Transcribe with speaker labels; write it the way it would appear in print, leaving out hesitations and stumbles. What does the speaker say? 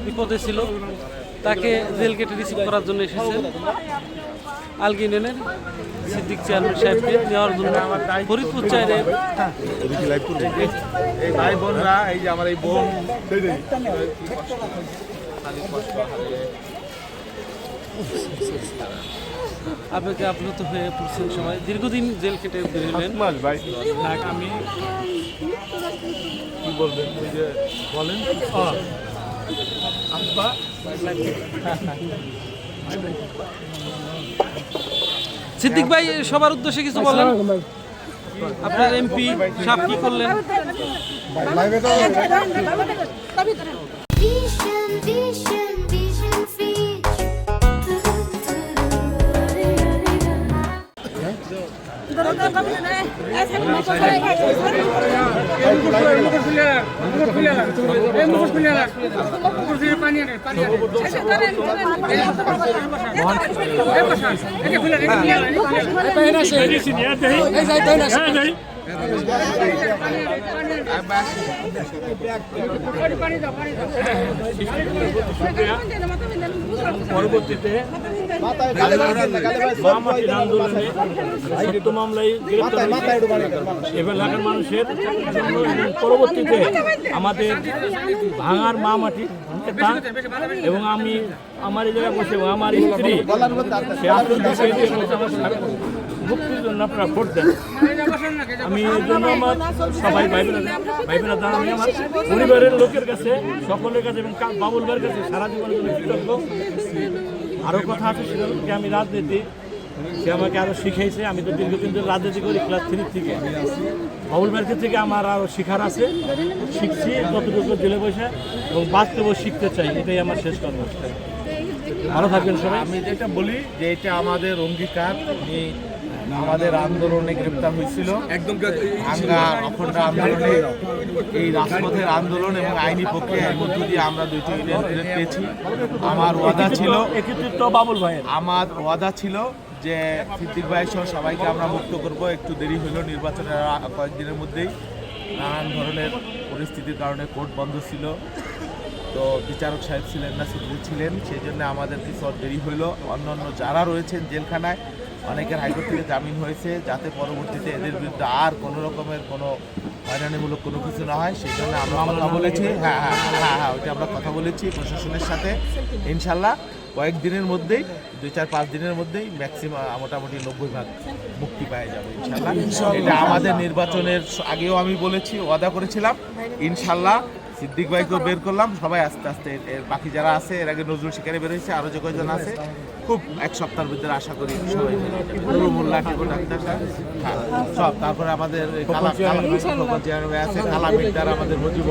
Speaker 1: বিপদে ছিল, তাকে জেল গেটে রিসিভ করার জন্য এসেছেন আলগী ইউনিয়নের সিদ্দিক চেয়ারম্যান সাহেবকে নেওয়ার জন্য ফরিদপুর চাইরে
Speaker 2: এই ভাই বোনরা, এই যে আমার এই বোন
Speaker 1: আপনাকে আপ্লুত হয়ে পড়ছেন সবাই। দীর্ঘদিন জেল কেটে বেরোলেন।
Speaker 2: ভাই আমি কি বলবেন, ওই যে বলেন
Speaker 1: সিদ্দিক ভাই সবার উদ্দেশ্যে কিছু বলেন। আপনার এমপি সাহেব কি করলেন?
Speaker 3: পরবর্তীতে মামাটির আন্দোলনে সত্য মামলায় এলাকার মানুষের জন্য পরবর্তীতে আমাদের ভাঙার মামাটি এবং আমি আমার এই জায়গায় বসে আমার স্ত্রী সে মুক্তির জন্য আপনারা ভোট দেন। আমি এর জন্য আমার সবাই ভাই বোনেরা আমি আমার পরিবারের লোকের কাছে, সকলের কাছে এবং বাবুল ভাইয়ের কাছে সারা জীবনের জন্য কৃতজ্ঞ। আরও কথা আছে, সেটা হচ্ছে আমি রাজনীতি সে আমাকে আরও শিখাইছে। আমি তো দীর্ঘদিন ধরে রাজনীতি করি ক্লাস 3 থেকে। বাবুল ভাইয়ের থেকে আমার আরও শিখার আছে, শিখছি যতটুকু জেলে বসে এবং বাস্তবেও শিখতে চাই। এটাই আমার শেষ কথা। ভালো থাকবেন সবাই।
Speaker 2: আমি যেটা বলি যে এটা আমাদের অঙ্গীকার। আমাদের আন্দোলনে গ্রেপ্তার হয়েছিল, একদম অখণ্ড আন্দোলনে, এই রাজপথের আন্দোলন এবং আইনি প্রক্রিয়ার মধ্য দিয়ে আমরা 2টি ইউনিয়ন পেয়েছি। আমার ওয়াদা ছিল যে সিদ্দিক ভাই সহ সবাইকে আমরা মুক্ত করব। একটু দেরি হলো, নির্বাচনের কয়েকদিনের মধ্যেই নানান ধরনের পরিস্থিতির কারণে কোর্ট বন্ধ ছিল, তো বিচারক সাহেব ছিলেন না, সিদ্দিক ছিলেন, সেই জন্য আমাদের কিছু দেরি হইল। অন্যান্য যারা রয়েছেন জেলখানায় অনেকের হাইকোর্ট থেকে জামিন হয়েছে, যাতে পরবর্তীতে এদের বিরুদ্ধে আর কোনো রকমের কোনো হয়রানিমূলক কোনো কিছু না হয়, সেই জন্য আমরা কথা বলেছি। হ্যাঁ ওইটা আমরা কথা বলেছি প্রশাসনের সাথে। ইনশাল্লাহ কয়েকদিনের মধ্যেই, 2-4-5 দিনের মধ্যেই ম্যাক্সিমাম মোটামুটি 90% মুক্তি পাওয়া যাবে ইনশাল্লাহ। এটা আমাদের নির্বাচনের আগেও আমি বলেছি, ওয়াদা করেছিলাম। ইনশাল্লাহ সিদ্দিক ভাইকেও বের করলাম, সবাই আস্তে আস্তে এর বাকি যারা আছে, এর আগে নজরুল শিকারে বের হয়েছে, আরও যে কয়েকজন আছে, খুব 1 সপ্তাহের ভিতরে আশা করি সবাই মোল্লা টিপু ডাক্তার সব। তারপরে আমাদের কালা আছে, কালা মিটার, আমাদের মজিব